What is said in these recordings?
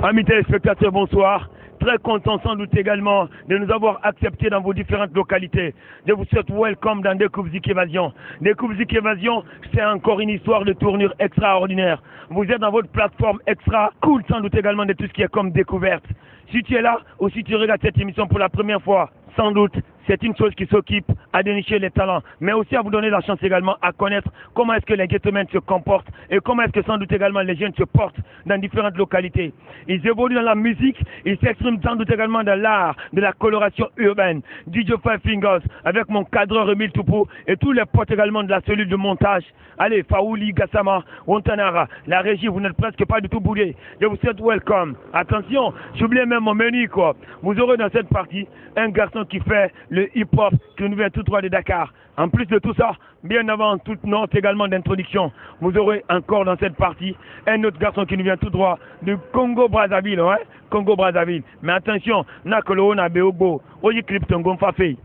Amis téléspectateurs, bonsoir. Très content sans doute également de nous avoir acceptés dans vos différentes localités. Je vous souhaite welcome dans Découvre Zik Évasion. Découvre Zik Évasion, c'est encore une histoire de tournure extraordinaire. Vous êtes dans votre plateforme extra cool sans doute également de tout ce qui est comme découverte. Si tu es là ou si tu regardes cette émission pour la première fois, sans doute, c'est une chose qui s'occupe à dénicher les talents, mais aussi à vous donner la chance également à connaître comment est-ce que les ghettomen se comportent et comment est-ce que sans doute également les jeunes se portent dans différentes localités. Ils évoluent dans la musique, ils s'expriment sans doute également dans l'art de la coloration urbaine. DJ Five Fingers avec mon cadreur Emile Toupou et tous les potes également de la cellule de montage. Allez, Faouli, Gassama, Ontanara, la régie, vous n'êtes presque pas du tout boulé. Je vous souhaite welcome. Attention, j'oubliais même mon menu quoi. Vous aurez dans cette partie un garçon qui fait le hip-hop qui nous vient tout droit de Dakar. En plus de tout ça, bien avant toute note également d'introduction, vous aurez encore dans cette partie un autre garçon qui nous vient tout droit du Congo-Brazzaville, ouais? Congo-Brazzaville. Mais attention, Nakolo na Beobo, Oyi Krypton Fafe.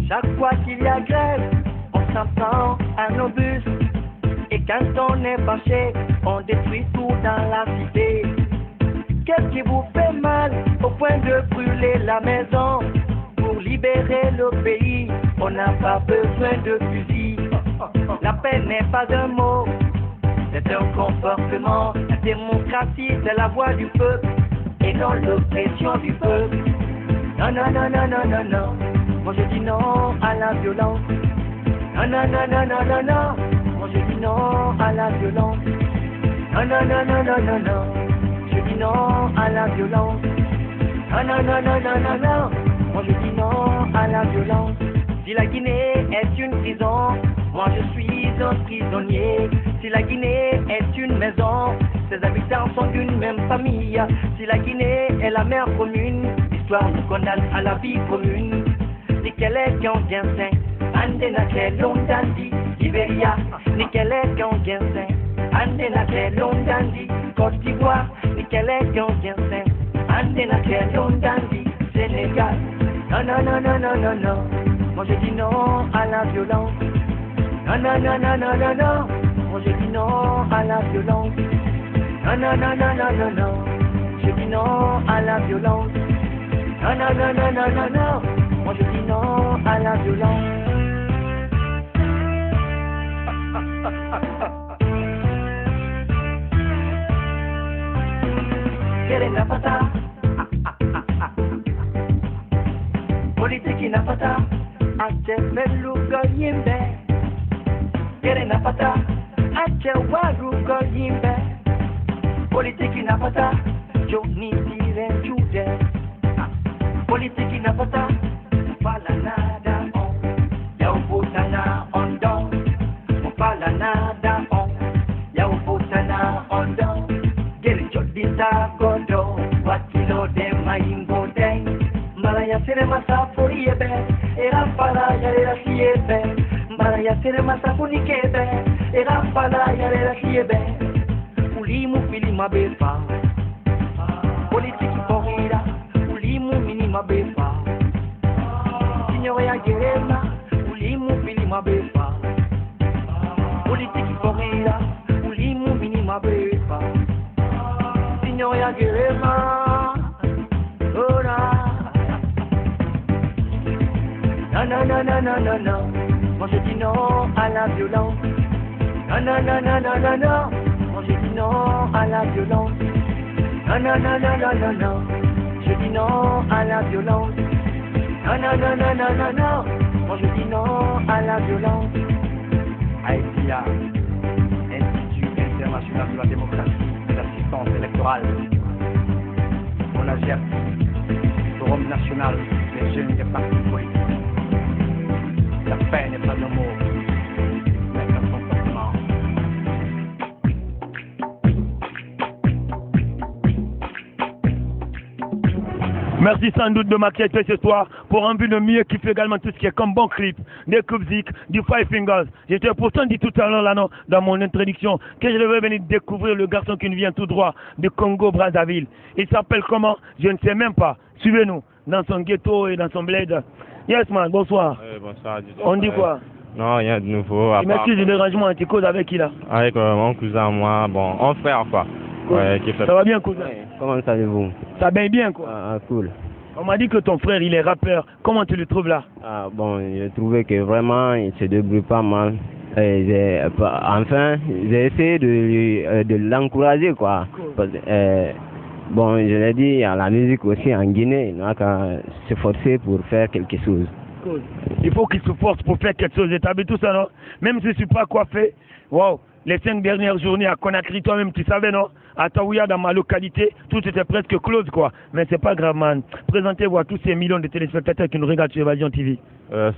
Chaque fois qu'il y a grève, on s'attend à nos bus. Et quand on est fâché, on détruit tout dans la cité. Qu'est-ce qui vous fait mal au point de brûler la maison? Pour libérer le pays, on n'a pas besoin de fusil. La paix n'est pas un mot, c'est un comportement. La démocratie, c'est la voix du peuple et non l'oppression du peuple. Non, non, non, non, non, non, non. Moi je dis non à la violence. Non, non, non, non, non, non, non. Moi je dis non à la violence. Non, non, non, non, non, non, non. Je dis non à la violence. Non, non, non, non, non, non, non. Moi je dis non à la violence. Si la Guinée est une prison, moi je suis un prisonnier. Si la Guinée est une maison, ses habitants sont d'une même famille. Si la Guinée est la mère commune, l'histoire nous condamne à la vie commune. Nikele Kangensen, Andena Londandi, Liberia. Nikele Kangensen, Andena Londandi, Côte d'Ivoire. Nikele Kangensen, Andena Londandi, Sénégal. Non, non, non, non, non, non, non. Moi je dis non à la violence. Non, non, non, non, non, non, non. Moi je dis non à la violence. Non, non, non, non, non, non, non. Je dis non à la violence. Non, non, non, non, non, non, non. Moi je dis non à la violence. Quelle n'a pas ça? Politique n'a pas ça. Ache melugo yimbe. Quelle n'a pas ça? Ache warugo yimbe. Politique n'a pas ça. Johnny Tiren Jude. Politique n'a pas ça. Fala nada on, ya uputana on down. Fala nada on, ya uputana on down. Geri chodita godo, wakilo de maingo den. Malaya sere masafuri ebe, era fala ya era siebe. Malaya sere masafuni kebe, era fala ya era siebe. Ulimu filima befa, politiki korira, ulimu minima befa. Signore ya gerema, ulimu filima befa. Politiki korira, ulimu minima befa. Signore ya gerema, ora. Non, non, non, non, non, non, non. Moi je dis non à la violence. Non, non, non, non, non, non, non. Moi je dis non à la violence. Non, non, non, non, non, non, non. Je dis non à la violence. Non, non, non, non, non, non, non. Moi je dis non à la violence. AICA, Institut international de la démocratie et de l'assistance électorale. ONAGEP, Forum national des jeunes des partis politiques. La paix n'est pas un mot, mais un comportement. Merci sans doute de m'accepter ce soir pour un but de mieux qui fait également tout ce qui est comme bon clip, des Kubzik, du Five Fingers. J'étais pourtant dit tout à l'heure là, non, dans mon introduction, que je devais venir découvrir le garçon qui nous vient tout droit du Congo-Brazzaville. Il s'appelle comment? Je ne sais même pas. Suivez-nous dans son ghetto et dans son bled. Yes man, bonsoir. Bonsoir. On dit quoi? Non, rien de nouveau. Il m'excuse du dérangement, tu causes avec qui là? Avec mon cousin, moi, bon, en frère quoi. Cool. Ouais, qui fait... Ça va bien cousin? Comment allez-vous? Ça va bien quoi? Cool. On m'a dit que ton frère il est rappeur. Comment tu le trouves là? Bon, j'ai trouvé que vraiment il se débrouille pas mal. Enfin, j'ai essayé de l'encourager quoi. Cool. Parce, bon, je l'ai dit, il y a la musique aussi en Guinée, il n'a qu'à se forcer pour faire quelque chose. Cool. Il faut qu'il se force pour faire quelque chose. Et t'as vu tout ça, non? Même si je ne suis pas coiffé, wow, les 5 dernières journées à Conakry, toi-même, tu savais, non? À Taouya, dans ma localité, tout était presque close, quoi. Mais c'est pas grave, man. Présentez-vous à tous ces millions de téléspectateurs qui nous regardent sur Évasion TV.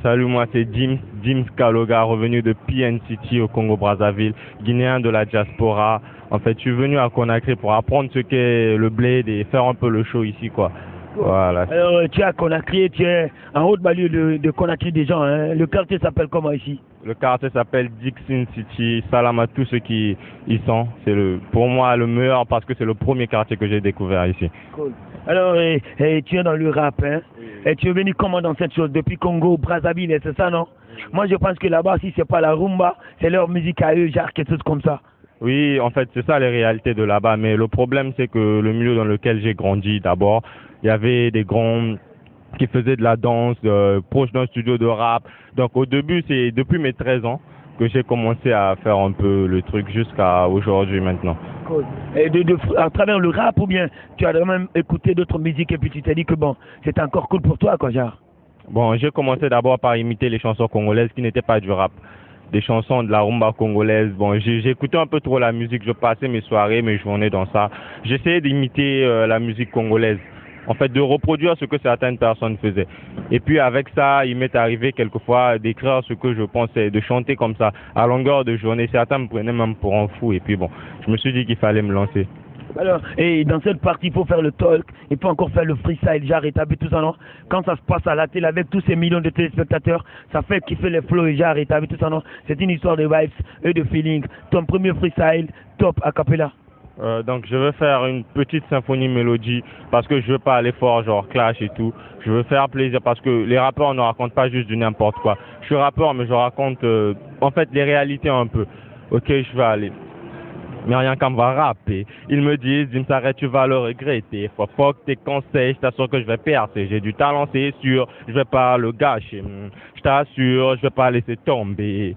Salut, moi c'est Dims Kaloga, revenu de PN City au Congo-Brazzaville, guinéen de la diaspora. En fait, je suis venu à Conakry pour apprendre ce qu'est le bled et faire un peu le show ici, quoi. Voilà. Alors, tu es à Conakry, tu es en haute banlieue de Conakry des gens. Hein. Le quartier s'appelle comment ici? Le quartier s'appelle Dixon City. Salam à tous ceux qui y sont. C'est pour moi le meilleur parce que c'est le premier quartier que j'ai découvert ici. Cool. Alors, tu es dans le rap, hein? Et tu es venu comment dans cette chose? Depuis Congo, Brazzaville, c'est ça, non? Moi, je pense que là-bas, si c'est pas la rumba, c'est leur musique à eux, genre quelque chose comme ça. Oui, en fait, c'est ça les réalités de là-bas. Mais le problème, c'est que le milieu dans lequel j'ai grandi, d'abord, il y avait des grands qui faisaient de la danse, proche d'un studio de rap. Donc au début, c'est depuis mes 13 ans que j'ai commencé à faire un peu le truc jusqu'à aujourd'hui maintenant. Cool. Et à travers le rap ou bien tu as même écouté d'autres musiques et puis tu t'es dit que bon, c'est encore cool pour toi, quoi, genre? Bon, j'ai commencé d'abord par imiter les chansons congolaises qui n'étaient pas du rap. Des chansons de la rumba congolaise. Bon, j'écoutais un peu trop la musique, je passais mes soirées, mes journées dans ça. J'essayais d'imiter la musique congolaise. En fait, de reproduire ce que certaines personnes faisaient. Et puis avec ça, il m'est arrivé quelquefois d'écrire ce que je pensais, de chanter comme ça, à longueur de journée. Certains me prenaient même pour un fou. Et puis bon, je me suis dit qu'il fallait me lancer. Alors, et dans cette partie, il faut faire le talk, il faut encore faire le freestyle, genre établir tout ça, non? Quand ça se passe à la télé avec tous ces millions de téléspectateurs, ça fait kiffer les flows et genre établir tout ça, non? C'est une histoire de vibes et de feeling. Ton premier freestyle, top, a cappella. Donc je veux faire une petite symphonie mélodie parce que je veux pas aller fort genre clash et tout. Je veux faire plaisir parce que les rappeurs ne racontent pas juste du n'importe quoi. Je suis rappeur mais je raconte en fait les réalités un peu. Ok, je vais aller. Mais rien qu'à me va rapper. Ils me disent, il me s'arrête, tu vas le regretter. Faut pas que tes conseils, je t'assure que je vais percer. J'ai du talent, c'est sûr, je vais pas le gâcher. Je t'assure, je vais pas laisser tomber.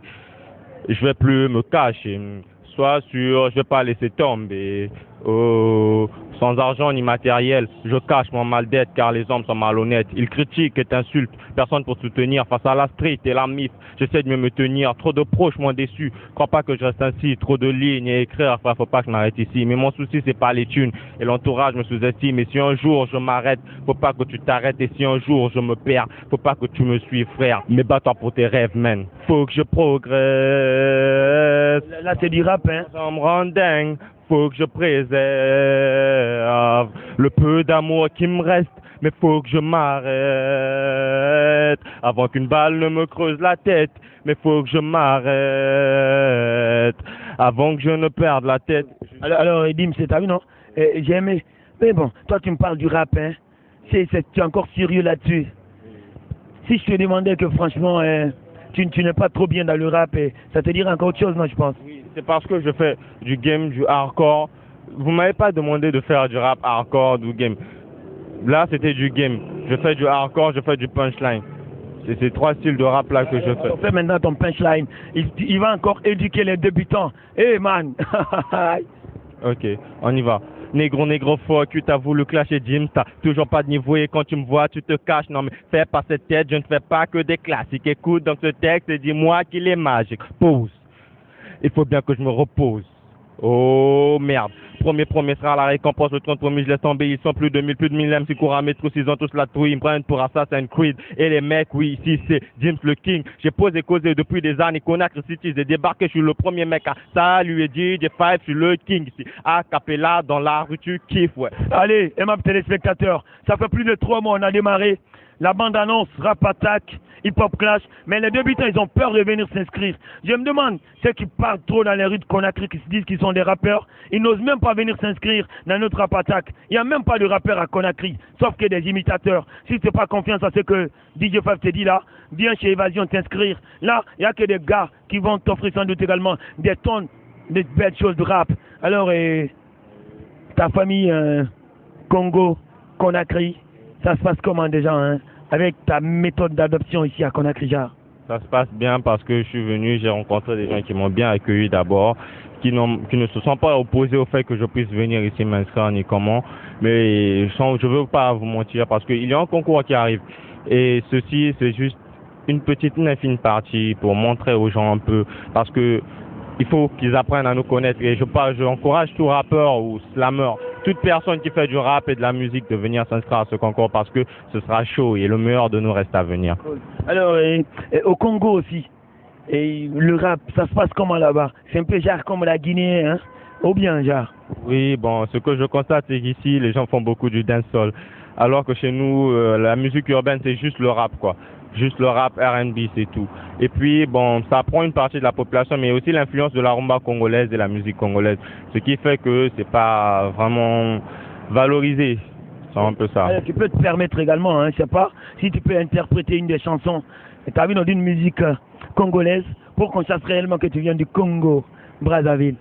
Je vais plus me cacher. Sois sûr, je vais pas laisser tomber. Oh, sans argent ni matériel, je cache mon mal d'être car les hommes sont malhonnêtes. Ils critiquent et t'insultent, personne pour soutenir. Face à la street et la mif, j'essaie de mieux me tenir. Trop de proches, moins déçus. Crois pas que je reste ainsi, trop de lignes et écrire, enfin, faut pas que je m'arrête ici. Mais mon souci, c'est pas les thunes et l'entourage me sous-estime. Et si un jour je m'arrête, faut pas que tu t'arrêtes. Et si un jour je me perds, faut pas que tu me suives, frère. Mais bats-toi pour tes rêves, man. Faut que je progresse. Là, c'est du rap, hein? Ça me rend dingue. Faut que je préserve le peu d'amour qui me reste, mais faut que je m'arrête avant qu'une balle ne me creuse la tête. Mais faut que je m'arrête avant que je ne perde la tête. Alors Dim, c'est ta vie, non? J'ai aimé. Mais bon, toi tu me parles du rap, hein? Tu es encore sérieux là-dessus. Si je te demandais que franchement, tu n'es pas trop bien dans le rap, ça te dirait encore autre chose, non, je pense? Oui, c'est parce que je fais du game, du hardcore. Vous m'avez pas demandé de faire du rap hardcore, du game. Là, c'était du game. Je fais du hardcore, je fais du punchline. C'est ces 3 styles de rap là que je fais. On fait maintenant ton punchline. Il va encore éduquer les débutants. Hey man! Ok, on y va. Négro, fuck you, t'as voulu clasher Jim, t'as toujours pas de niveau et quand tu me vois, tu te caches. Non mais fais pas cette tête, je ne fais pas que des classiques. Écoute donc ce texte et dis-moi qu'il est magique. Pause. Il faut bien que je me repose. Oh merde. Premier sera la récompense, le 30 premier je laisse tomber, ils sont plus de 1000 MC courent à métro, ils ont tous la trouille, ils me prennent pour Assassin's Creed. Et les mecs, oui, ici c'est James le King. J'ai posé causé depuis des années, Conakry City, j'ai débarqué, je suis le premier mec à saluer DJ5, je suis le King ici. A cappella dans la rue, tu kiffes, ouais. Allez, aimable téléspectateurs, ça fait plus de 3 mois on a démarré. La bande-annonce, Rap Attack, Hip Hop Clash, mais les débutants, ils ont peur de venir s'inscrire. Je me demande, ceux qui partent trop dans les rues de Conakry, qui se disent qu'ils sont des rappeurs, ils n'osent même pas venir s'inscrire dans notre Rap Attack. Il n'y a même pas de rappeurs à Conakry, sauf que des imitateurs. Si tu n'as pas confiance à ce que DJ5 te dit là, viens chez Évasion t'inscrire. Là, il n'y a que des gars qui vont t'offrir sans doute également des tonnes de belles choses de rap. Alors, ta famille, Congo, Conakry, ça se passe comment déjà, hein, avec ta méthode d'adoption ici à Conakry, Jar? Ça se passe bien parce que je suis venu, j'ai rencontré des gens qui m'ont bien accueilli d'abord, qui ne se sont pas opposés au fait que je puisse venir ici m'inscrire ni comment. Mais je ne veux pas vous mentir parce qu'il y a un concours qui arrive. Et ceci, c'est juste une infime partie pour montrer aux gens un peu, parce que il faut qu'ils apprennent à nous connaître. Et j'encourage tout rappeur ou slammer, toute personne qui fait du rap et de la musique de venir s'inscrire à ce concours parce que ce sera chaud et le meilleur de nous reste à venir. Alors, au Congo aussi, et le rap, ça se passe comment là-bas? C'est un peu genre comme la Guinée, hein? Ou bien genre? Oui, bon, ce que je constate, c'est qu'ici, les gens font beaucoup du dancehall. Alors que chez nous, la musique urbaine, c'est juste le rap, quoi. Juste le rap, R&B, c'est tout. Et puis, bon, ça prend une partie de la population, mais aussi l'influence de la rumba congolaise et la musique congolaise. Ce qui fait que c'est pas vraiment valorisé. C'est un peu ça. Alors, tu peux te permettre également, hein, je sais pas, si tu peux interpréter une des chansons, tu as vu dans une musique congolaise, pour qu'on sache réellement que tu viens du Congo, Brazzaville.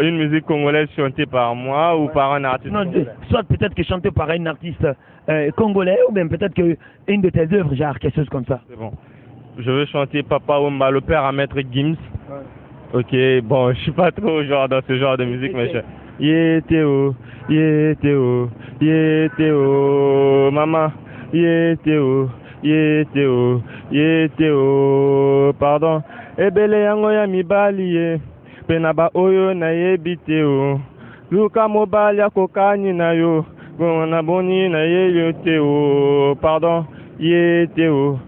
Une musique congolaise chantée par moi ou par un artiste congolais? Soit peut-être que chantée par un artiste congolais, ou bien peut-être que une de tes œuvres, genre quelque chose comme ça. C'est bon. Je veux chanter Papa Wemba, le père à Maître Gims. Ouais. Ok, bon, je suis pas trop genre dans ce genre de musique, mais je... Théo, Théo, maman, Théo, Théo, pardon. Ebele yango ya mibali penaba oyo na yebite o luka mobali akokani na yo na boni na ye te o pardon Théo.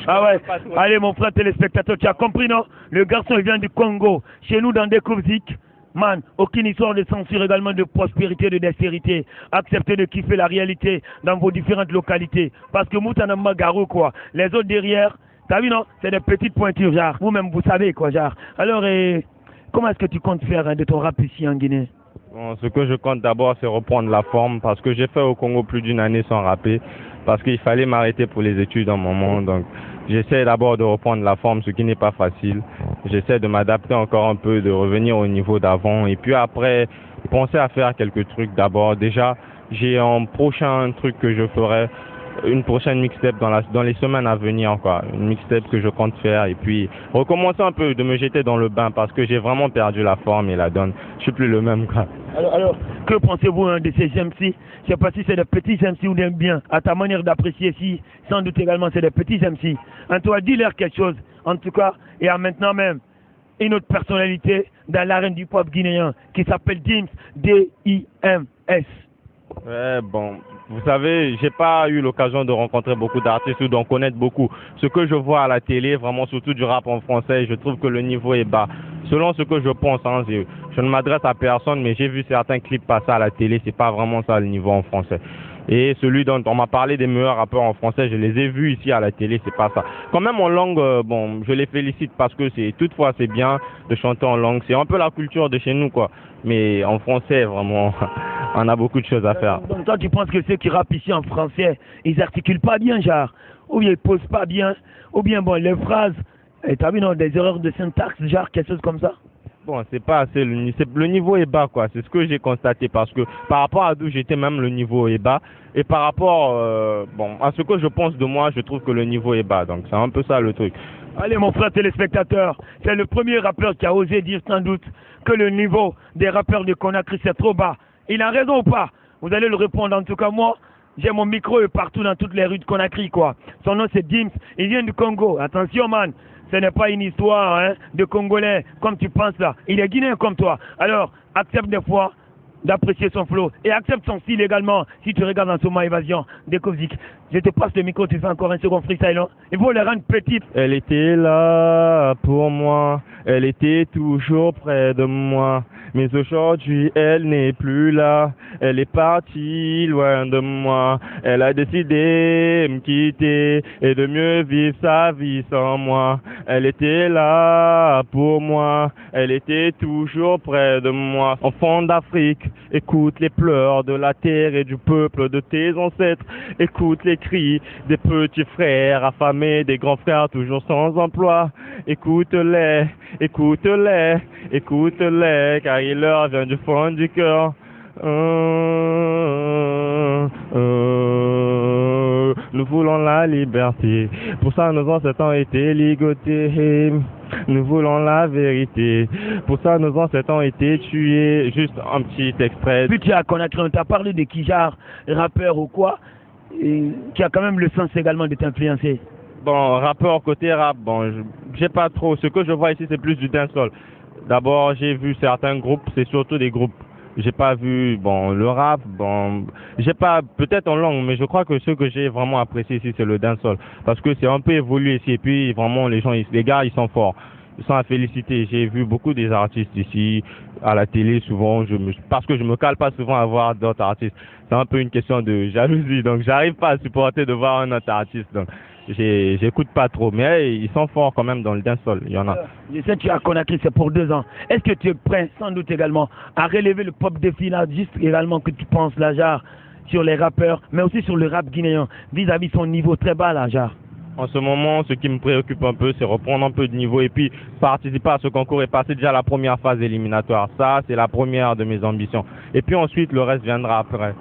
Ah ouais, allez mon frère téléspectateur, tu as compris non? Le garçon il vient du Congo, chez nous dans des Zik. Man, aucune histoire de censure, également de prospérité, de dextérité. Acceptez de kiffer la réalité dans vos différentes localités. Parce que Moutanamba Garou quoi, les autres derrière, t'as vu non? C'est des petites pointures, genre. Vous-même vous savez quoi, genre. Alors, comment est-ce que tu comptes faire de ton rap ici en Guinée? Bon, ce que je compte d'abord, c'est reprendre la forme parce que j'ai fait au Congo plus d'une année sans rapper. Parce qu'il fallait m'arrêter pour les études en moment. Donc, j'essaie d'abord de reprendre la forme, ce qui n'est pas facile. J'essaie de m'adapter encore un peu, de revenir au niveau d'avant. Et puis après, penser à faire quelques trucs d'abord. Déjà, j'ai un prochain truc que je ferai, une prochaine mixtape dans les semaines à venir, quoi. Une mixtape que je compte faire et puis recommencer un peu, de me jeter dans le bain parce que j'ai vraiment perdu la forme et la donne. Je suis plus le même, quoi. Alors que pensez-vous de ces MC? Je sais pas si c'est des petits MC ou des bien, à ta manière d'apprécier, si sans doute également c'est des petits MC. En toi, dis-leur quelque chose, en tout cas, et à maintenant même, une autre personnalité dans l'arène du pop guinéen qui s'appelle Dims, D-I-M-S. Ouais, bon, vous savez, j'ai pas eu l'occasion de rencontrer beaucoup d'artistes ou d'en connaître beaucoup. Ce que je vois à la télé, vraiment surtout du rap en français, je trouve que le niveau est bas. Selon ce que je pense, hein, je ne m'adresse à personne, mais j'ai vu certains clips passer à la télé, c'est pas vraiment ça le niveau en français. Et celui dont on m'a parlé des meilleurs rappeurs en français, je les ai vus ici à la télé, c'est pas ça. Quand même en langue, bon, je les félicite parce que toutefois c'est bien de chanter en langue, c'est un peu la culture de chez nous quoi. Mais en français, vraiment, on a beaucoup de choses à faire. Donc toi tu penses que ceux qui rappent ici en français, ils articulent pas bien genre, ou bien ils posent pas bien, ou bien bon les phrases, t'as vu non, des erreurs de syntaxe genre quelque chose comme ça? Bon, c'est pas assez, le niveau est bas quoi, c'est ce que j'ai constaté parce que par rapport à d'où j'étais même le niveau est bas et par rapport bon, à ce que je pense de moi, je trouve que le niveau est bas, donc c'est un peu ça le truc. Allez mon frère téléspectateur, c'est le premier rappeur qui a osé dire sans doute que le niveau des rappeurs de Conakry c'est trop bas. Il a raison ou pas? Vous allez le répondre, en tout cas moi, j'ai mon micro partout dans toutes les rues de Conakry, quoi. Son nom, c'est Dims. Il vient du Congo. Attention, man. Ce n'est pas une histoire hein, de Congolais comme tu penses là. Il est guinéen comme toi. Alors, accepte des fois d'apprécier son flow et accepte son style également si tu regardes en ce moment Évasion de Kovzik. Je te passe le micro, tu fais encore un second freestyle. Hein? Il faut les rendre petites. Elle était là pour moi, elle était toujours près de moi. Mais aujourd'hui, elle n'est plus là, elle est partie loin de moi. Elle a décidé de me quitter et de mieux vivre sa vie sans moi. Elle était là pour moi, elle était toujours près de moi. Enfant d'Afrique, écoute les pleurs de la terre et du peuple de tes ancêtres. Écoute les cris des petits frères affamés, des grands frères toujours sans emploi. Écoute-les, écoute-les, écoute-les, car il leur vient du fond du cœur. Nous voulons la liberté, pour ça nos ancêtres ont été ligotés. Nous voulons la vérité, pour ça nos ancêtres ont été tués. Juste un petit extrait. Puis tu as Conakry, on t'a parlé de Kijar, rappeur ou quoi, et qui a quand même le sens également de t'influencer. Bon, rappeur côté rap, bon, j'ai pas trop. Ce que je vois ici, c'est plus du dancehall. D'abord, j'ai vu certains groupes, c'est surtout des groupes. J'ai pas vu, bon, le rap, bon, j'ai pas, peut-être en langue, mais je crois que ce que j'ai vraiment apprécié ici, c'est le dancehall. Parce que c'est un peu évolué ici, et puis vraiment, les gars, ils sont forts. Ils sont à féliciter. J'ai vu beaucoup des artistes ici, à la télé, souvent, parce que je me cale pas souvent à voir d'autres artistes. C'est un peu une question de jalousie, donc j'arrive pas à supporter de voir un autre artiste, donc j'écoute pas trop, mais ils sont forts quand même dans le dancehall, il y en a. Je sais que tu as Conakry, c'est pour 2 ans. Est-ce que tu es prêt, sans doute également, à relever le pop défi là, juste également que tu penses, là, genre, sur les rappeurs, mais aussi sur le rap guinéen, vis-à-vis son niveau très bas, là, genre? En ce moment, ce qui me préoccupe un peu, c'est reprendre un peu de niveau et puis participer à ce concours et passer déjà la première phase éliminatoire. Ça, c'est la première de mes ambitions. Et puis ensuite, le reste viendra après.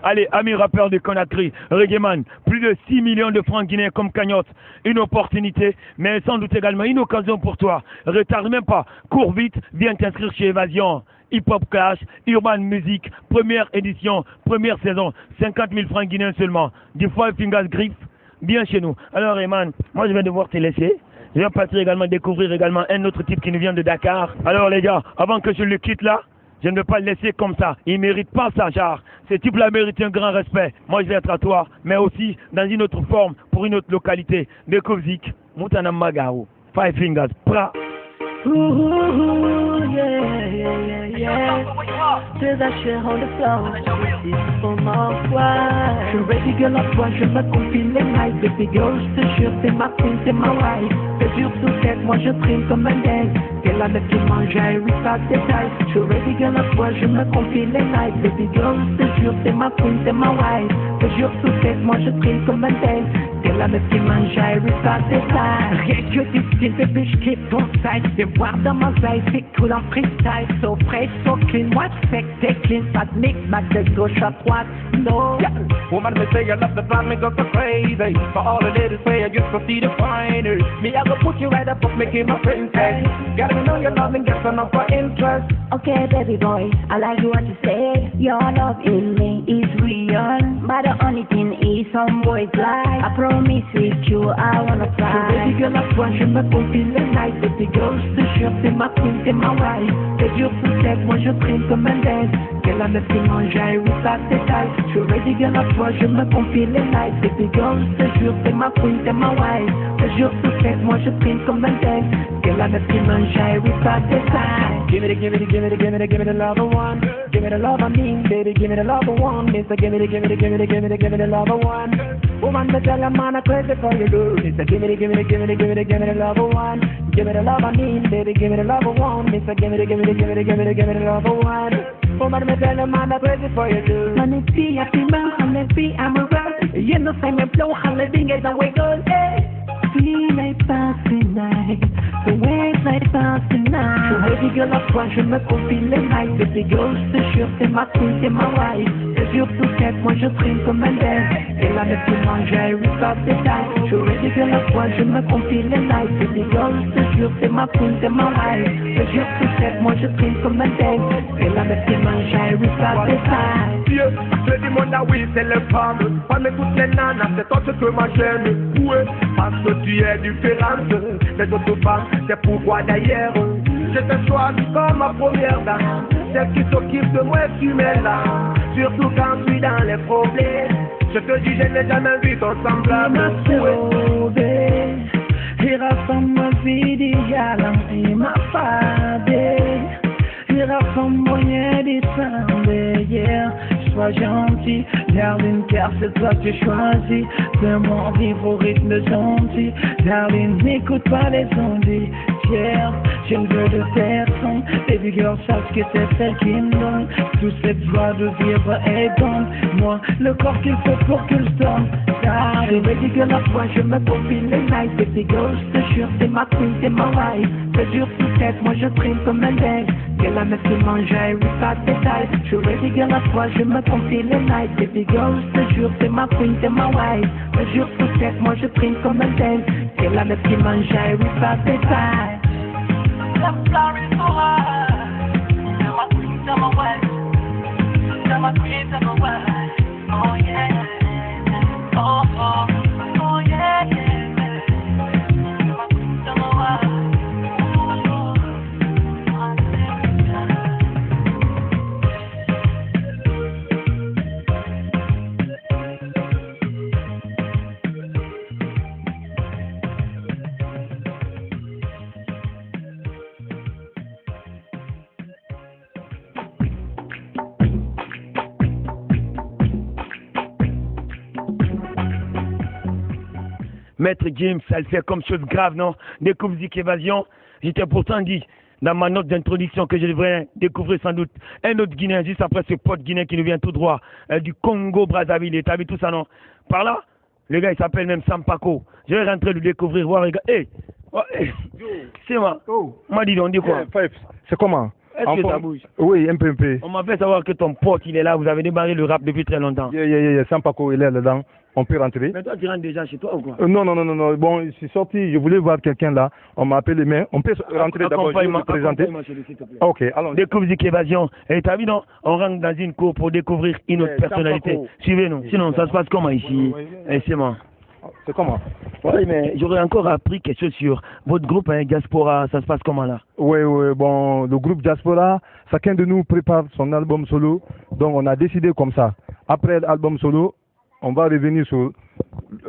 Allez, amis rappeurs de Conakry, Reggaeman, plus de 6 millions de francs guinéens comme cagnotte. Une opportunité, mais sans doute également une occasion pour toi. Retarde même pas, cours vite, viens t'inscrire chez Évasion. Hip Hop Clash, Urban Music, première édition, première saison, 50 000 francs guinéens seulement. Du Five Fingers Grip, bien chez nous. Alors, Eman, moi je vais devoir te laisser. Je vais partir également découvrir également un autre type qui nous vient de Dakar. Alors les gars, avant que je le quitte là, je ne vais pas le laisser comme ça. Il ne mérite pas ça, genre. Ce type-là mérite un grand respect. Moi, je vais être à toi, mais aussi dans une autre forme, pour une autre localité. De Kovzik, Moutanam Magao, Five Fingers, Pra. Ooh, yeah. Feel that shit on the floor. This is for my wife. Je suis ready, girl, à toi, je me confie les nights. Baby girl, je te jure, t'es ma queen, t'es ma wife. Fais dur sous tête, moi je prime comme un dingue. T'es la meuf qui mange, oui, pas de détails. Je suis ready, girl, à toi, je me confie les nights. Baby girl, je te jure, t'es ma queen, t'es ma wife. Fais dur sous tête, moi je prime comme un dingue. T'es la meuf qui mange, oui, pas de détails. Rien que du style, bébé, je kiffe ton side. Viens voir dans ma veille, c'est cool en freestyle. So fresh, so clean, moi je fais que t'es clean. Pas de mix, ma de gauche à droite, no. Yeah. Woman, me say I love the vibe, me go so crazy. For all the ladies say I just go see the finers. Me, I go put you right up, making my friends say. Gotta know your love and get some of our interest. Okay, baby boy, I like what you said. Your love in me is real, but the only thing is some boys lie. I promise with you, I wanna fly. Baby girl, à toi, je me confie les nights. Baby girl, je te jure, t'es ma queen, t'es ma wife. T'es dur sous tête, moi je prime comme un dingue. T'es la meuf qui mange, oui, pas de détails. Je suis ready, girl, à toi, je me confie les nights. Baby girl, je te jure, t'es ma queen, t'es ma wife. T'es dur sous tête, moi je prime comme un dingue. T'es la meuf qui mange, oui, pas de détails. Give me the love one. Give me the love I mean, baby, give me the love one. Mister, give me the love one. Woman, me tell a man I'm crazy for you, girl. Mister, give me the love one. Give me the love I mean, baby, give me the love one. Mister, give me the love one. Woman, me tell a man I'm crazy for you, girl. Man, it's me, I feel man, I'm a girl. You know, I'm a flow, I'm living as a way girl, hey. feel like past tonight, the way like past tonight. Baby girl, à toi je me confie les nights. Baby girl, je te jure, t'es ma queen, t'es ma wife. Et surtout tête, moi je trime comme un dev. Et la meuf qui mange, I rip up the time. Je baby girl, à toi je me confie les nights. Baby girl, je te jure, t'es ma queen, t'es ma wife. Et surtout tête, moi je trime comme un dev. Et la meuf qui mange, I rip up the time. Dieu, je dis mon oui, c'est les femmes. Pas mes toutes les nanas, c'est toi ce que moi j'aime. Ouais, parce que tu es différente des autres femmes, c'est pourquoi d'ailleurs je te choisis comme ma première dame. Celle qui s'occupe de moi et qui m'est là. Surtout quand je suis dans les problèmes. Je te dis, je n'ai jamais vu ton semblable. Il rassemble ma vie d'Igalam et ma fade. Il rassemble moyen descendre, yeah. Sois gentil, darling, car c'est toi que tu choisis. Fais-moi vivre au rythme gentil. Darling, n'écoute pas les zombies, yeah. Je ne veux de personne. Baby girl, sache que c'est celle qui me donne toute cette joie de vivre et donne moi le corps qu'il faut pour que je donne. Baby girl, à toi je me confie les nights. Baby girl, je te jure, c'est ma queen, c'est ma wife. C'est dur sous tête, moi je trime comme un deck. Que la meuf qui mange, I rip pas de détails. Je baby girl, à toi je me confie les nights. Baby girl, je te jure, c'est ma queen, c'est ma wife. C'est dur sous tête, moi je trime comme un deck. Que la meuf qui mange, I rip pas de détails. I'm sorry for her. You're my queen, you're my wife. You're my queen, you're my wife. Oh yeah. Oh oh. Oh yeah, yeah. You're my queen, you're my wife. Maître Gims, ça le fait comme chose grave, non? Découvre Zik Évasion. J'étais pourtant dit dans ma note d'introduction que je devrais découvrir sans doute un autre Guinéen, juste après ce pote guinéen qui nous vient tout droit du Congo, Brazzaville. T'as vu tout ça, non? Par là, le gars il s'appelle même Sampako. Je vais rentrer le découvrir, voir les gars. Hey, c'est moi. Moi, dis donc, on dit quoi? C'est comment? Est-ce que ça bouge? Oui, un peu. On m'a fait savoir que ton pote il est là, vous avez démarré le rap depuis très longtemps. Sampako, il est là-dedans. On peut rentrer. Mais toi, tu rentres déjà chez toi ou quoi? Non. Bon, je suis sorti, je voulais voir quelqu'un là. On m'a appelé, mais on peut rentrer d'abord, je vais me présenter. Ok, allons. Découvre Zik Évasion. Et t'as vu, non? On rentre dans une cour pour découvrir une autre personnalité. Suivez-nous. Sinon, ça se passe comment ici? Et c'est moi. C'est comment? Oui, mais j'aurais encore appris quelque chose sur votre groupe, hein, Diaspora. Ça se passe comment là? Oui, bon, le groupe Diaspora, chacun de nous prépare son album solo. Donc, on a décidé comme ça. Après l'album solo, on va revenir sur.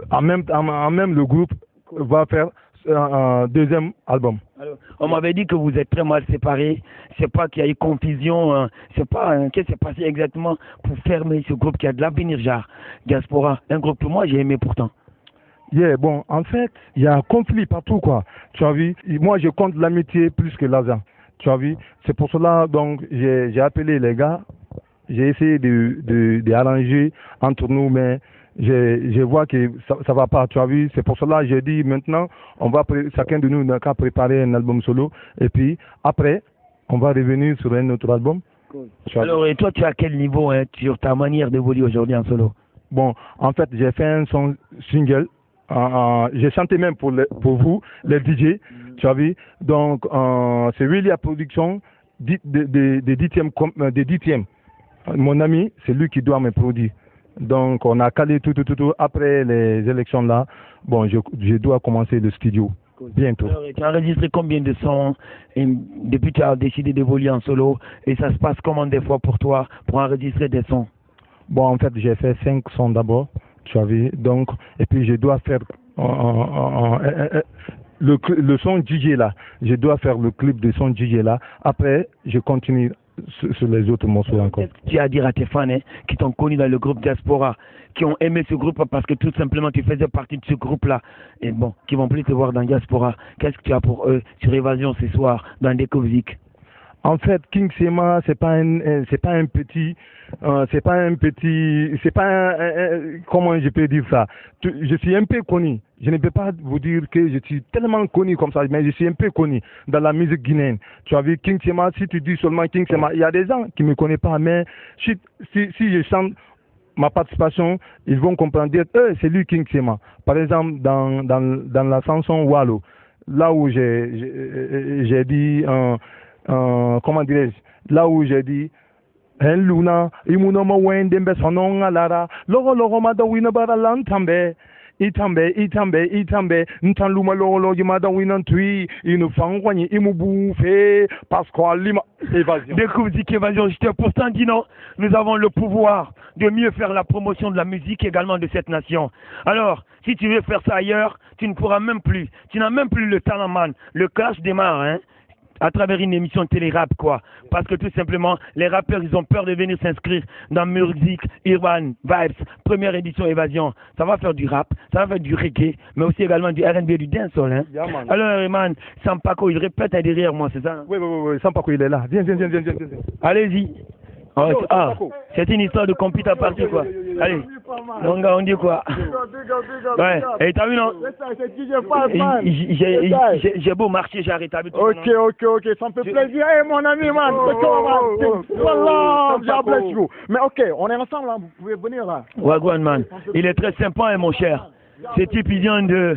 En même le groupe va faire un deuxième album. Alors, on m'avait dit que vous êtes très mal séparés. C'est pas qu'il y a eu confusion. C'est pas qu'est-ce qui s'est passé exactement pour fermer ce groupe qui a de l'avenir, genre Diaspora. Un groupe que moi j'ai aimé pourtant. Bon, en fait, il y a un conflit partout, quoi. Tu as vu? Moi, je compte l'amitié plus que l'argent. Tu as vu? C'est pour cela, donc, j'ai appelé les gars. J'ai essayé d'arranger entre nous, mais je vois que ça va pas. Tu as vu? C'est pour cela que j'ai dit maintenant, on va chacun de nous n'a qu'à préparer un album solo. Et puis, après, on va revenir sur un autre album. Cool. Alors, et toi, tu es à quel niveau sur ta manière d'évoluer aujourd'hui en solo? Bon, en fait, j'ai fait un son single. J'ai chanté même pour vous, les DJ, tu as vu. Donc, c'est Willy à production des 10e. Mon ami, c'est lui qui doit me produire. Donc, on a calé tout. Après les élections là, bon, je dois commencer le studio bientôt. Alors, tu as enregistré combien de sons depuis que tu as décidé d'évoluer en solo? Et ça se passe comment des fois pour toi pour enregistrer des sons? Bon, en fait, j'ai fait 5 sons d'abord. Tu as vu, donc, et puis je dois faire le son DJ là. Je dois faire le clip de son DJ là. Après, je continue sur les autres morceaux encore. Qu'est-ce que tu as à dire à tes fans qui t'ont connu dans le groupe Diaspora, qui ont aimé ce groupe parce que tout simplement tu faisais partie de ce groupe là, et bon, qui vont plus te voir dans Diaspora? Qu'est-ce que tu as pour eux sur Évasion ce soir dans Découvre Zik? En fait, King Sema, c'est pas un petit, comment je peux dire ça? Je suis un peu connu. Je ne peux pas vous dire que je suis tellement connu comme ça, mais je suis un peu connu dans la musique guinéenne. Tu as vu King Sema, si tu dis seulement King Sema, il y a des gens qui me connaissent pas, mais si je chante ma participation, ils vont comprendre, dire, c'est lui King Sema. Par exemple, dans la chanson Wallo, là où j'ai dit, comment dirais-je, là où j'ai dit, en luna, imunoma wendembe sononga lara, logo mada winabara lantambe, itambe, ntanluma logo yimada winantui, inu fangwani, imu bouffé, Pasquale Lima, évasion. Découvre Zik Évasion, je t'ai pourtant dit non, nous avons le pouvoir de mieux faire la promotion de la musique également de cette nation. Alors, si tu veux faire ça ailleurs, tu ne pourras même plus, tu n'as même plus le talent, man. Le clash démarre, hein, à travers une émission de télé-rap, quoi. Parce que tout simplement, les rappeurs, ils ont peur de venir s'inscrire dans Music Urban Vibes, première édition Évasion. Ça va faire du rap, ça va faire du reggae, mais aussi également du R&B, du dancehall, hein. Yeah, man. Alors, man, Sampako, il répète derrière moi, c'est ça, hein? Oui, Sampako, il est là. Viens. Allez-y. C'est une histoire de compute à partir, quoi. Allez, mon gars, on dit quoi? Ouais, et t'as vu, non? J'ai beau marcher, j'ai arrêté. Ok, ça me fait plaisir. Hey, mon ami, man, c'est toi, man. Voilà, God bless you. Mais ok, on est ensemble, là, vous pouvez venir, là. Wagwan, man. Il est très sympa, hein, mon cher. Ce type, il vient de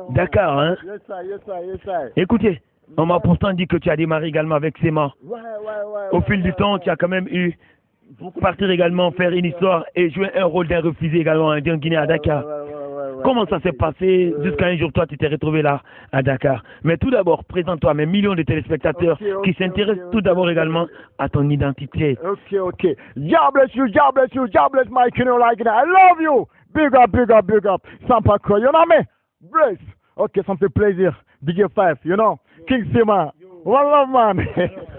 Dakar, hein? Yes, sir. Écoutez, on m'a pourtant dit que tu as démarré également avec Sema. Au fil du temps, tu as quand même eu partir également faire une histoire et jouer un rôle d'un refusé également d'un Guinée à Dakar. Comment ça s'est passé jusqu'à un jour, toi, tu t'es retrouvé là à Dakar? Mais tout d'abord, présente-toi à mes millions de téléspectateurs qui s'intéressent tout d'abord également à ton identité. Ok. God bless you, my Kino like that. I love you. Big up. Sampako, you know me? Bless. Ok, ça me fait plaisir. DJ5, you know? King Sema. One love, man.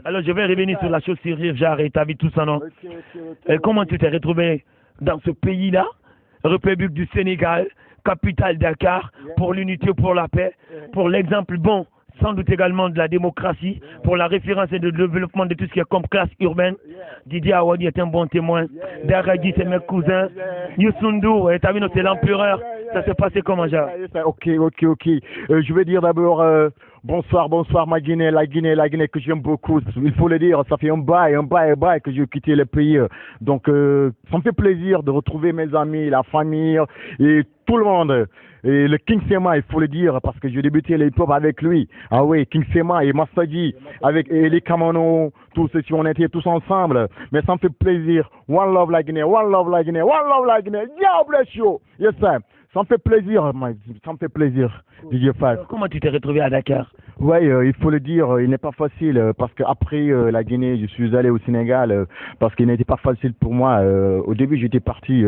Alors, je vais revenir sur la chose sérieuse, j'ai ta vie, tout ça, non? Et comment tu t'es retrouvé dans ce pays-là, République du Sénégal, capitale Dakar, pour l'unité, pour la paix, pour l'exemple bon, sans doute également de la démocratie, pour la référence et le développement de tout ce qui est comme classe urbaine. Didier Awadi est un bon témoin. Daradi, c'est mes cousins. Youssou et t'as vu, c'est l'empereur. Ça s'est passé comment, Jacques? Ok. Je vais dire d'abord bonsoir, ma Guinée, la Guinée que j'aime beaucoup. Il faut le dire, ça fait un bail que j'ai quitté le pays. Donc, ça me fait plaisir de retrouver mes amis, la famille et tout le monde. Et le King Sema, il faut le dire, parce que j'ai débuté le hip-hop avec lui. Ah oui, King Sema et Mastaji, avec Eli Kamano, tous ceux qui on était tous ensemble. Mais ça me fait plaisir. One love la Guinée. God bless you. Yes, sir. Ça me fait plaisir, DJ Five. Comment tu t'es retrouvé à Dakar? Ouais, il faut le dire, il n'est pas facile parce qu'après la Guinée, je suis allé au Sénégal parce qu'il n'était pas facile pour moi. Au début, j'étais parti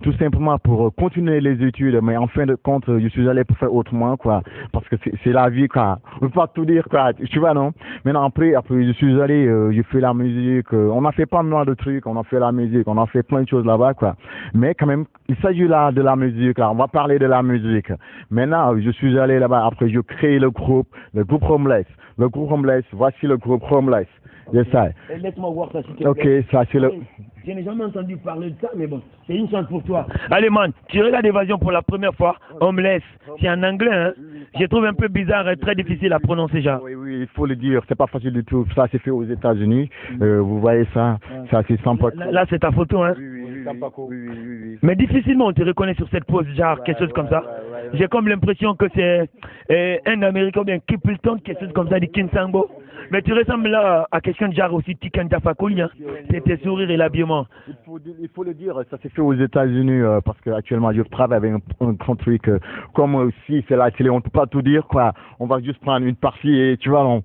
tout simplement pour continuer les études, mais en fin de compte, je suis allé pour faire autrement, quoi, parce que c'est la vie, quoi. On peut pas tout dire, quoi. Tu vois, non? Maintenant, après, je suis allé, j'ai fait la musique. On a fait pas mal de trucs, on a fait la musique, on a fait plein de choses là-bas, quoi. Mais quand même, il s'agit là de la musique, là. On va parler de la musique. Maintenant, je suis allé là-bas. Après, je crée le groupe Homeless. Voici le groupe Homeless. Yes, sir. Laisse-moi voir ça, s'il te plaît. Ok, ça c'est le... Je n'ai jamais entendu parler de ça, mais bon, c'est une chance pour toi. Allez, man, tu regardes Évasion pour la première fois. Homeless, c'est en anglais, hein. Je trouve un peu bizarre et très difficile à prononcer, genre. Oui, il faut le dire, c'est pas facile du tout. Ça, c'est fait aux États-Unis. Vous voyez ça, ça c'est Sampako. Là, c'est ta photo, hein. Oui, Sampako. Oui. Mais difficilement, on te reconnaît sur cette pose, genre, quelque chose comme ça. J'ai comme l'impression que c'est un Américain ou bien Kipleton, quelque chose comme ça, du Kinsambo. Mais tu ressembles là à quelqu'un de genre aussi Tiken Jafakoli, hein. C'est tes sourires et l'habillement. Il faut le dire, ça s'est fait aux États-Unis parce qu'actuellement je travaille avec un grand truc. Comme aussi c'est la télé, on ne peut pas tout dire, quoi. On va juste prendre une partie et tu vois, non.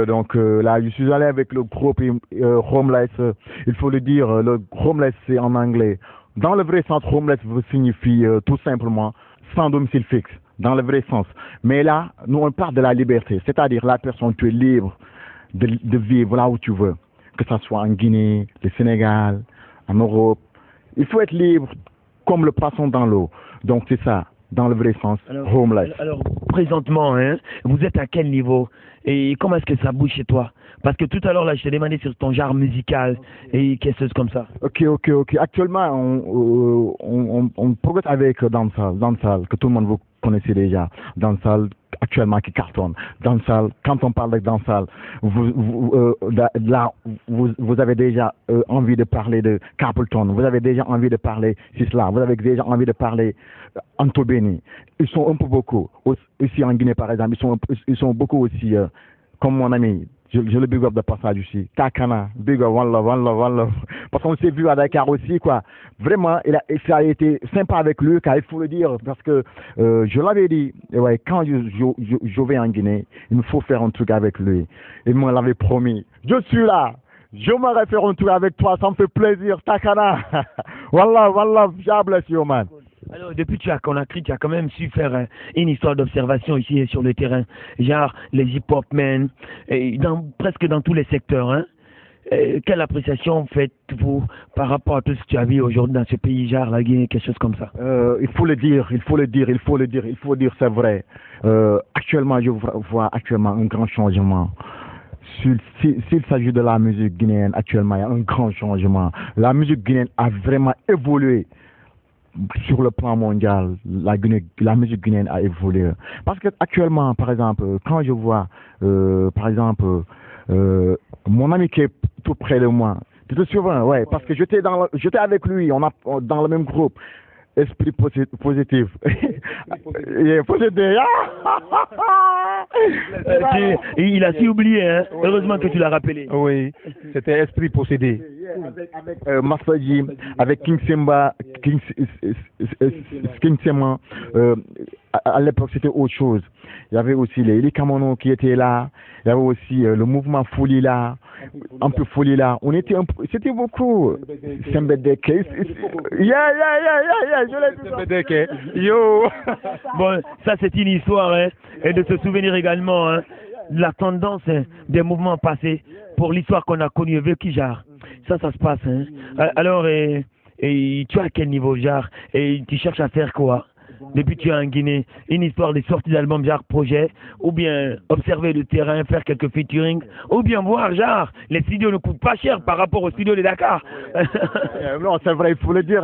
Donc là, je suis allé avec le groupe Homeless. Il faut le dire, le Homeless c'est en anglais. Dans le vrai sens, Homeless signifie tout simplement sans domicile fixe. Dans le vrai sens. Mais là, nous, on parle de la liberté. C'est-à-dire, la personne, tu es libre de vivre là où tu veux. Que ce soit en Guinée, le Sénégal, en Europe. Il faut être libre comme le poisson dans l'eau. Donc, c'est ça, dans le vrai sens, Homeless. Alors, présentement, hein, vous êtes à quel niveau? Et comment est-ce que ça bouge chez toi? Parce que tout à l'heure, là, je t'ai demandé sur ton genre musical et quelque chose comme ça. Ok. Actuellement, on progresse avec Dancehall, que tout le monde vous connaissez déjà. Dancehall, actuellement, qui cartonne. Dancehall, quand on parle de Dancehall, vous avez déjà envie de parler de Capleton, vous avez déjà envie de parler Sisla, vous avez déjà envie de parler Antobeni. Ils sont un peu beaucoup. Ici en Guinée, par exemple, ils sont beaucoup aussi, comme mon ami. Je le big up de passage aussi. Takana, big up, one love. Parce qu'on s'est vu à Dakar aussi, quoi. Vraiment, ça a été sympa avec lui, car il faut le dire, parce que je l'avais dit, ouais, quand je vais en Guinée, il me faut faire un truc avec lui. Il me l'avait promis. Je suis là. Je m'aurais fait un truc avec toi, ça me fait plaisir, Takana. One love, God bless you, man. Alors, depuis que tu as Conakry, tu as quand même su faire une histoire d'observation ici sur le terrain. Genre, les hip-hop men, presque dans tous les secteurs. Hein. Quelle appréciation faites-vous par rapport à tout ce que tu as vu aujourd'hui dans ce pays, genre la Guinée, quelque chose comme ça? Il faut le dire, c'est vrai. Actuellement, je vois actuellement un grand changement. S'il s'agit de la musique guinéenne, actuellement, il y a un grand changement. La musique guinéenne a vraiment évolué. Sur le plan mondial, la musique guinéenne a évolué. Parce que actuellement, par exemple, quand je vois, par exemple, mon ami qui est tout près de moi, tu te souviens, ouais, parce que j'étais avec lui, dans le même groupe. Esprit positif. Il a si oublié, hein. Heureusement que tu l'as rappelé. Oui, c'était Esprit possédé. Avec Massaji, avec King Simba, à l'époque c'était autre chose. Il y avait aussi les Kamono qui étaient là, il y avait aussi le mouvement Folie là, un peu Folie là. C'était beaucoup. Sembedeke. Yeah, je l'ai dit. Yo. Bon, ça c'est une histoire, hein, et de se souvenir également, hein, de la tendance, hein, des mouvements passés pour l'histoire qu'on a connue et vécue, genre. Ça se passe, hein. Alors, et tu as à quel niveau, genre, et tu cherches à faire quoi? Depuis que tu es en Guinée, une histoire de sortie d'album, genre projet, ou bien observer le terrain, faire quelques featuring, ou bien voir, genre, les studios ne coûtent pas cher par rapport aux studios de Dakar. Non, c'est vrai, il faut le dire.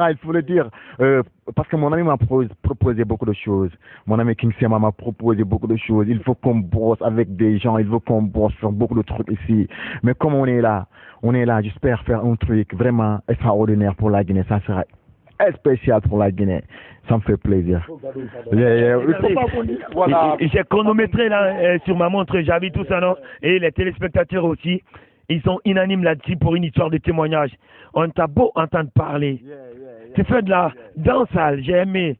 Parce que mon ami m'a proposé beaucoup de choses. Mon ami King Sema m'a proposé beaucoup de choses. Il faut qu'on bosse avec des gens, il faut qu'on bosse sur beaucoup de trucs ici. Mais comme on est là, j'espère faire un truc vraiment extraordinaire pour la Guinée. Ça sera spécial pour la Guinée. Ça me fait plaisir. Voilà. J'ai chronométré là sur ma montre, j'avais tout ça, non? Et les téléspectateurs aussi, ils sont unanimes là-dessus pour une histoire de témoignage. On t'a beau entendre parler. Tu fais de la dancehall, j'ai aimé.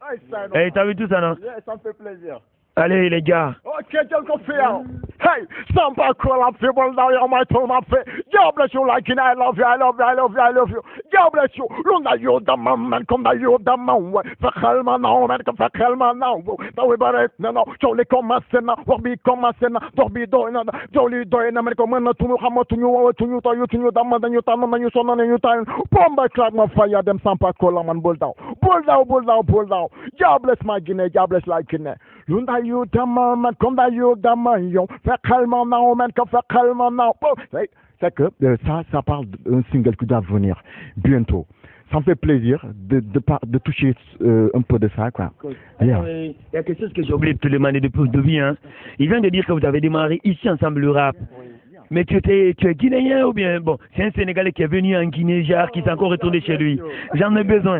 Et t'as vu tout ça, non? Ça me fait plaisir. Allez les gars. Ok, quelqu'un fait. Hey, samba cola people now you my to my face. God bless you like I love you. God bless you. Lunda you the man come da you the man. Fakhalma now man come fakhalma now. Da we baret no. Jolly come asena, worbi come asena, dorbi do na. Jolly do na man come na to hamo to you da man you tan man you son na you tan. Bomba clap my fire them samba cola man bull down. God bless my Guinea, God bless like Guinea. Lunda you the man come da you the man yo. Calmement now, man, calmement now. C'est que ça parle d'un single qui doit venir bientôt. Ça me fait plaisir de toucher un peu de ça, quoi. Il y a quelque chose que j'ai oublié de te demander depuis le début, hein. Il vient de dire que vous avez démarré ici ensemble le rap. Mais tu es guinéen ou bien, bon, c'est un Sénégalais qui est venu en Guinée, genre, qui s'est encore retourné chez lui. J'en ai besoin.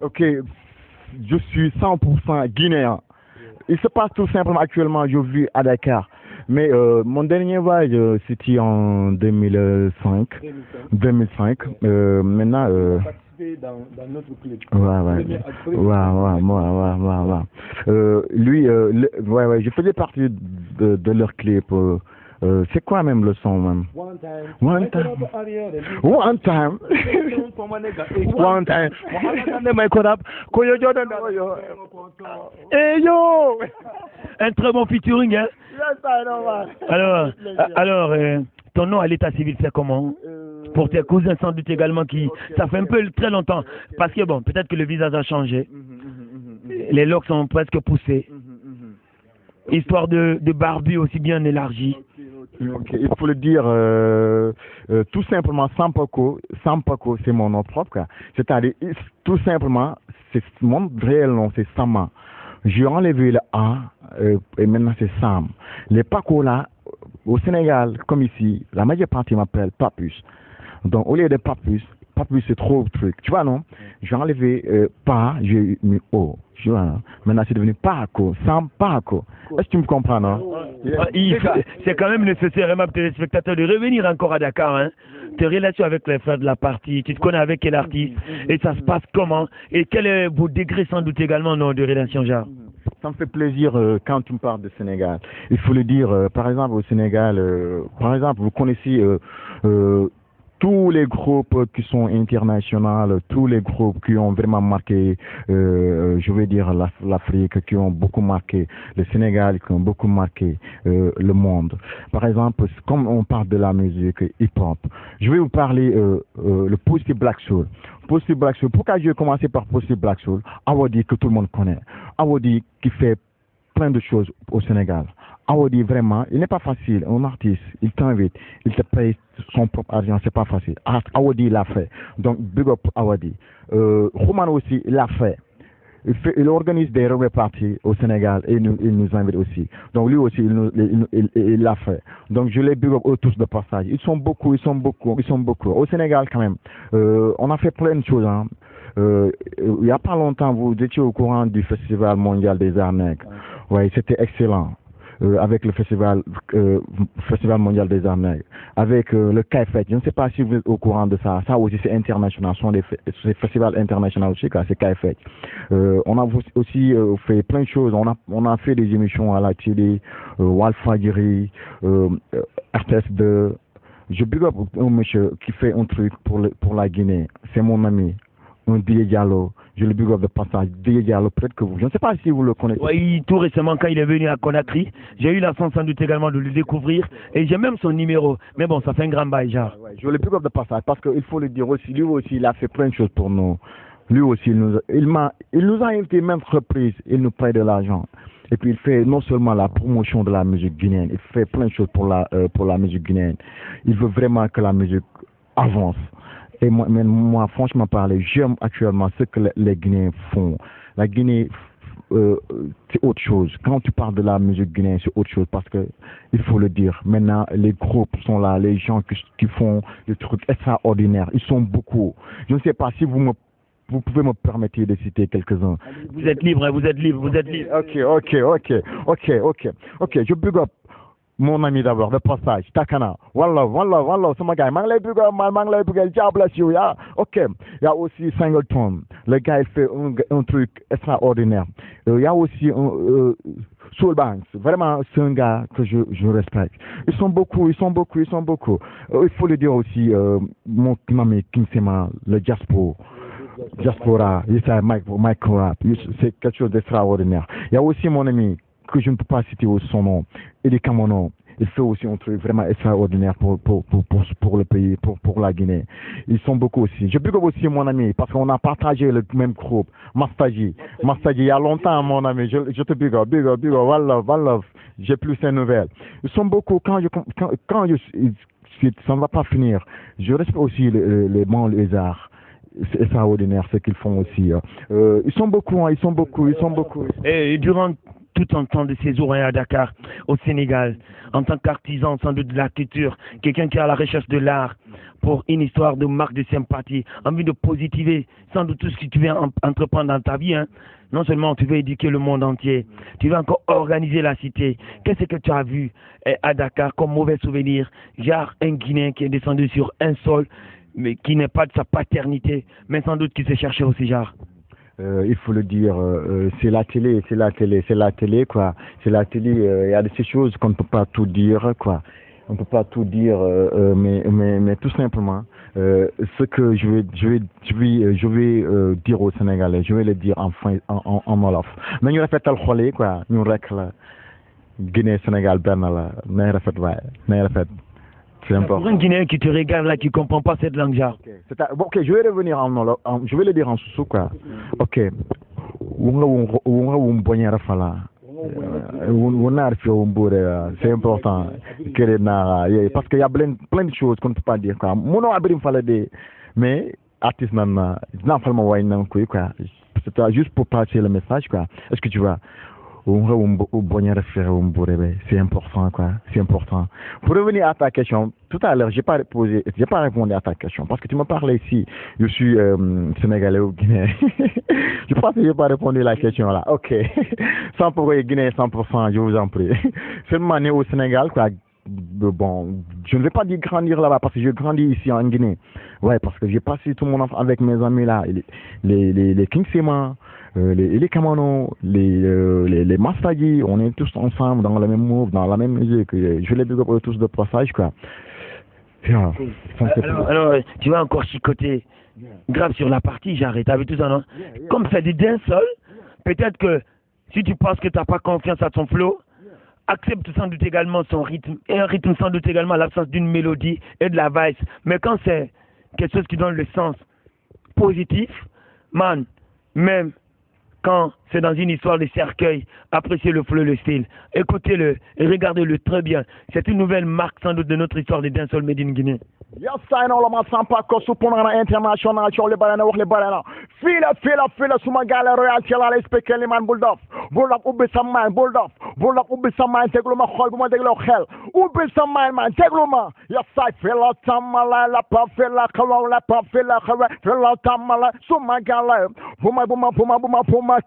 Ok, je suis 100% guinéen. Il se passe tout simplement actuellement, je vis à Dakar. Mais mon dernier voyage, c'était en 2005. Maintenant... dans notre clip. Lui, je faisais partie de leur clip. C'est quoi même le son même? One time. Hey yo! Un très bon featuring, hein? Alors, ton nom à l'état civil, c'est comment? Pour tes cousins, sans doute également, ça fait un peu très longtemps. Parce que bon, peut-être que le visage a changé. Les locks sont presque poussés. histoire de barbu aussi bien élargi. Ok, il faut le dire tout simplement, Sampako, c'est mon nom propre, quoi. C'est-à-dire, tout simplement, c'est mon réel nom, c'est Sama. J'ai enlevé le A et maintenant c'est Sam. Les Paco là, au Sénégal, comme ici, la majeure partie m'appelle Papus. Donc au lieu de Papus c'est trop de trucs. Tu vois, non? J'ai enlevé pas, j'ai mis O. Tu vois, non? Maintenant c'est devenu Paco, Sam Paco. Est-ce que tu me comprends, non? C'est quand même nécessaire, aimable téléspectateurs, de revenir encore à Dakar. Hein? Tes relations avec les frères de la partie, tu te connais avec quel artiste et ça se passe comment? Et quel est vos degrés sans doute également non, de relation, genre? Ça me fait plaisir quand tu me parles de Sénégal. Il faut le dire, par exemple au Sénégal, par exemple, vous connaissez tous les groupes qui sont internationaux, tous les groupes qui ont vraiment marqué, je veux dire l'Afrique, qui ont beaucoup marqué le Sénégal, qui ont beaucoup marqué le monde. Par exemple, comme on parle de la musique hip-hop, je vais vous parler le Positive Black Soul. Positive Black Soul. Pourquoi je vais commencer par Positive Black Soul? Awadi que tout le monde connaît. Awadi qui fait plein de choses au Sénégal. Awadi, vraiment, il n'est pas facile. Un artiste, il t'invite, il te paye son propre argent, c'est pas facile. Awadi l'a fait. Donc, big up Awadi. Roman aussi, il l'a fait. Il organise des reggae parties au Sénégal et il nous invite aussi. Donc, lui aussi, il l'a fait. Donc, je les big up eux tous de passage. Ils sont beaucoup. Au Sénégal, quand même, on a fait plein de choses, hein. Il n'y a pas longtemps, vous étiez au courant du Festival mondial des arts nègres. Oui, c'était excellent. Avec le Festival mondial des arts nègres, avec le KFET. Je ne sais pas si vous êtes au courant de ça. Ça aussi, c'est international. Ce sont des festivals internationaux aussi, c'est KFET. On a aussi fait plein de choses. On a fait des émissions à la télé, Walfadjiri, RTS2. Je big up un monsieur qui fait un truc pour la Guinée. C'est mon ami, un Dié Diallo. Je le big up de passage. Dié Diallo, peut-être que vous. Je ne sais pas si vous le connaissez. Oui, tout récemment, quand il est venu à Conakry, j'ai eu la chance sans doute également de le découvrir et j'ai même son numéro. Mais bon, ça fait un grand bail, genre. Ouais, je le big up de passage parce qu'il faut le dire aussi. Lui aussi, il a fait plein de choses pour nous. Lui aussi, il nous a invité même reprises. Il nous paye de l'argent. Et puis il fait non seulement la promotion de la musique guinéenne, il fait plein de choses pour la musique guinéenne. Il veut vraiment que la musique avance. Et moi, franchement parler, j'aime actuellement ce que les Guinéens font. La Guinée, c'est autre chose. Quand tu parles de la musique guinéenne, c'est autre chose parce que il faut le dire. Maintenant, les groupes sont là, les gens qui font des trucs extraordinaires. Ils sont beaucoup. Je ne sais pas si vous pouvez me permettre de citer quelques-uns. Vous êtes libre, vous êtes libre. Ok, je big up mon ami d'abord, de passage, Takana. One love, c'est ma gars. Manglay big up, manglay big up, God bless you, yeah. Ok, il y a aussi Singleton. Le gars, il fait un truc extraordinaire. Il y a aussi Soul Banks. Vraiment, c'est un gars que je respecte. Ils sont beaucoup. Il faut le dire aussi, mon ami King Sema, le Diaspora, Mike Rap, c'est quelque chose d'extraordinaire. Il y a aussi mon ami, que je ne peux pas citer son nom, Eddie Kamono. Il fait aussi un truc vraiment extraordinaire pour le pays, pour la Guinée. Ils sont beaucoup aussi. Je big up aussi mon ami, parce qu'on a partagé le même groupe, Mastaji, il y a longtemps, mon ami, je te big up, one love, j'ai plus ces nouvelles. Ils sont beaucoup, quand ça ne va pas finir, je respecte aussi les bons lézards. C'est extraordinaire ce qu'ils font aussi. Ils sont beaucoup. Et durant tout un temps de séjour à Dakar, au Sénégal, en tant qu'artisan sans doute de la culture, quelqu'un qui est à la recherche de l'art pour une histoire de marque de sympathie, envie de positiver sans doute tout ce que tu veux entreprendre dans ta vie, hein. Non seulement tu veux éduquer le monde entier, tu veux encore organiser la cité. Qu'est-ce que tu as vu à Dakar comme mauvais souvenir? Genre un Guinéen qui est descendu sur un sol, mais qui n'est pas de sa paternité, mais sans doute qui s'est cherché aussi, genre. Il faut le dire, c'est la télé, quoi. C'est la télé, il y a de ces choses qu'on ne peut pas tout dire, quoi. On ne peut pas tout dire, mais tout simplement, ce que je vais dire aux Sénégalais, je vais le dire en Wolof. Mais ñu rafetal xol yi, quoi. Ñu rek la Guinée, Sénégal benn la, nay rafet waay, nay rafet. Pour un Guinéen qui te regarde là, qui ne comprend pas cette langue, genre. Ok, je vais revenir je vais le dire en sous, quoi. Ok. C'est important. Parce qu'il y a plein de choses qu'on ne peut pas dire. Mais, artiste, non seulement, c'est juste pour passer le message. Est-ce que tu vois? C'est important, quoi. C'est important. Pour revenir à ta question, tout à l'heure, j'ai pas répondu à ta question parce que tu me parlais ici. Je suis sénégalais ou guinéen. Je pense que j'ai pas répondu à la question là. Ok. 100% guinéen, 100%, je vous en prie. Seulement né au Sénégal, quoi. Bon, je ne vais pas dire grandir là-bas parce que je grandis ici en Guinée. Ouais, parce que j'ai passé tout mon enfance avec mes amis là, les King Sema, les Kamano, les Mastagi, on est tous ensemble dans le même move, dans la même musique. Je les big up tous de passage, quoi. Yeah. Alors, tu vas encore chicoter grave sur la partie, j'arrête. T'as vu tout ça, non? Comme ça dit d'un seul, peut-être que si tu penses que t'as pas confiance à ton flow, accepte sans doute également son rythme, et un rythme sans doute également l'absence d'une mélodie et de la vice. Mais quand c'est quelque chose qui donne le sens positif, man, même quand c'est dans une histoire de cercueil, appréciez le flow, le style, écoutez-le et regardez-le très bien. C'est une nouvelle marque sans doute de notre histoire de dancehall made in Guinée. Yes, I know ma sampa ko supuna international show le barana wax le barana fila suma gala royal ci la speaker liman bulldog ubbi sa man bulldog ubbi sa man teglu ma xol bu ma deglo xel ubbi sa man teglu ma yes I fila tamala la pa fila xawa fila tamala suma gala buma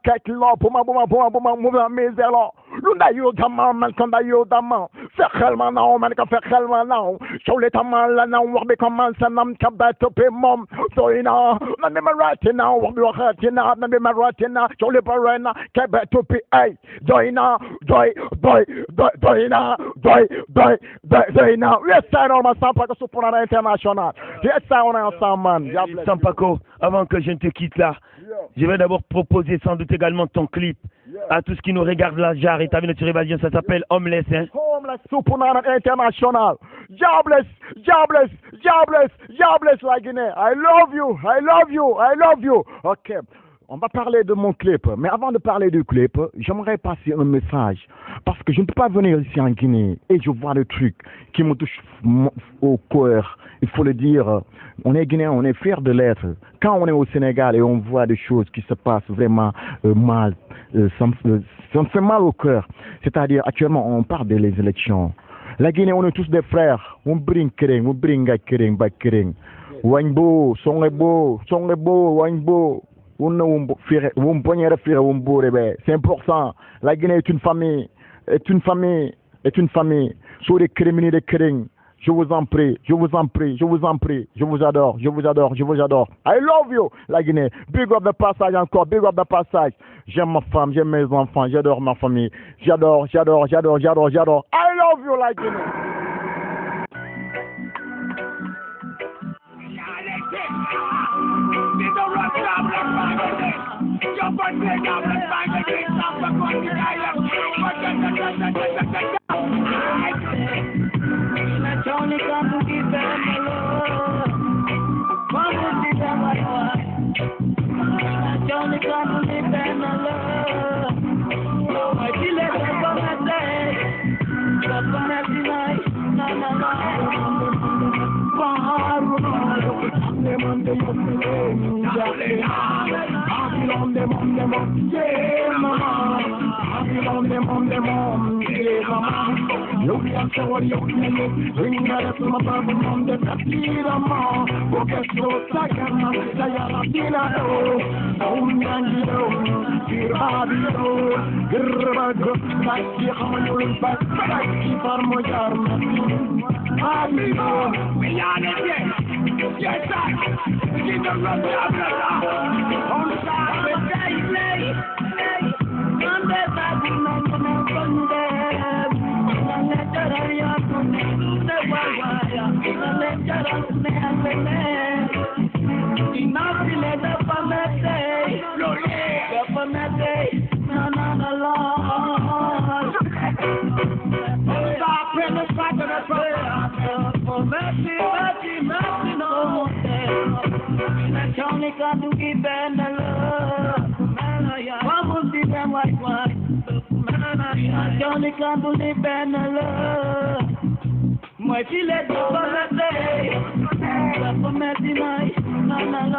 ketlo buma miselo lunda yo dama man kanda yo dama fexel ma naw man ka fexel ma naw show le tamala naw wax bi commence nam kabato pe mom doina na me maratina wax bi waxatina na me maratina show le barana kabato pe ay doina doina yes I know ma Sampako Supuna international yes I on est ensemble man Sampako, avant que je ne te quitte là, je vais d'abord proposer sans doute également ton clip à tout ce qui nous regarde là, Jarre, et t'as vu notre évasion, ça s'appelle Homeless, hein? Homeless Supuna international. Jobless la Guinée. I love you. Ok. On va parler de mon clip. Mais avant de parler du clip, j'aimerais passer un message. Parce que je ne peux pas venir ici en Guinée et je vois des trucs qui me touchent au cœur. Il faut le dire. On est Guinéen, on est fiers de l'être. Quand on est au Sénégal et on voit des choses qui se passent vraiment mal, ça me fait mal au cœur. C'est-à-dire, actuellement, on parle des élections. La Guinée, on est tous des frères. On bring kering. Wanybo, songebo, wanybo. C'est important. La Guinée est une famille. Sur les criminels de Kering. Je vous en prie. Je vous adore. I love you, la Guinée. Big up the passage encore. J'aime ma femme, j'aime mes enfants, j'adore ma famille. J'adore. I love you, la Guinée. Johnny can't believe in love. Moi fille de paradis, la promesse d'inaï, non non non.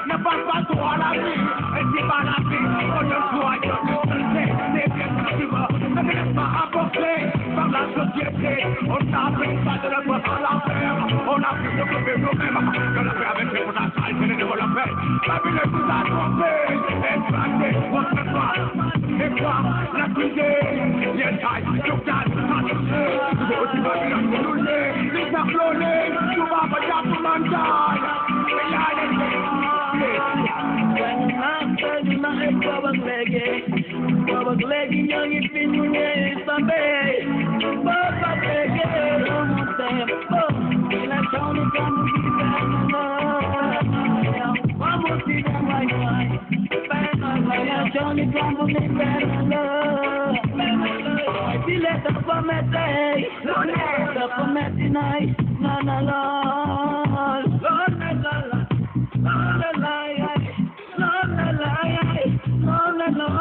Ne passe pas trop à la vie, et c'est pas la vie, on ne croit que c'est bien que tu vas, ne te laisse pas apporter par la société, on t'appelle pas de la voix à l'enfer, on a plus de couper nous-mêmes, que la paix avec les potentiels, c'est le développement, la vie ne vous a trompé, éclaté, on se voit, et quoi, l'accuser, yes, I, look at, tu vas bien nous les parler, tu vas pas dire tout le monde, Babak legi nyanyi pinuye sambe Babak legi romote Ila choni kamu kipena Vamos tiga mai mai Ila choni kamu kipena Dile tapa mete Tapa mete nai Na na la La la la La la la La la la La la la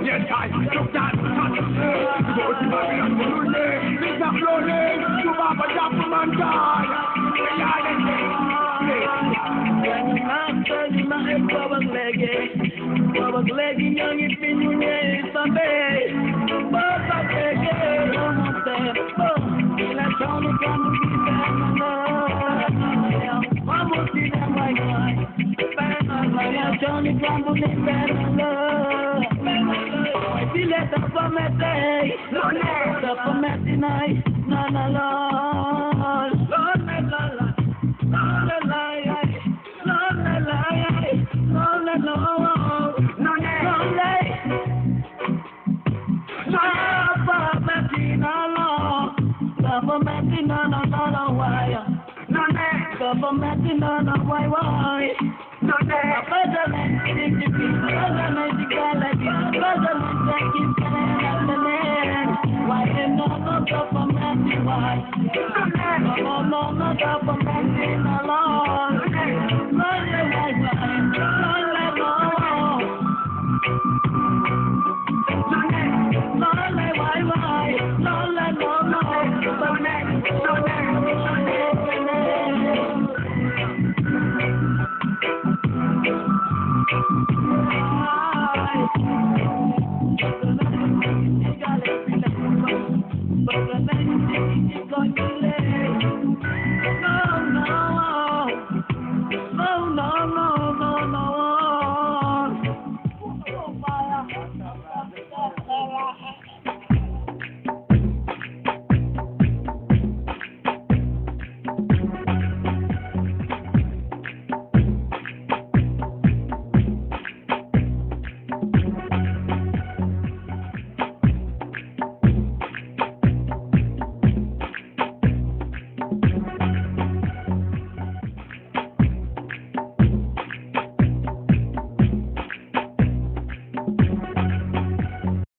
Yes, I look at rolling, you have a job for mankind. Why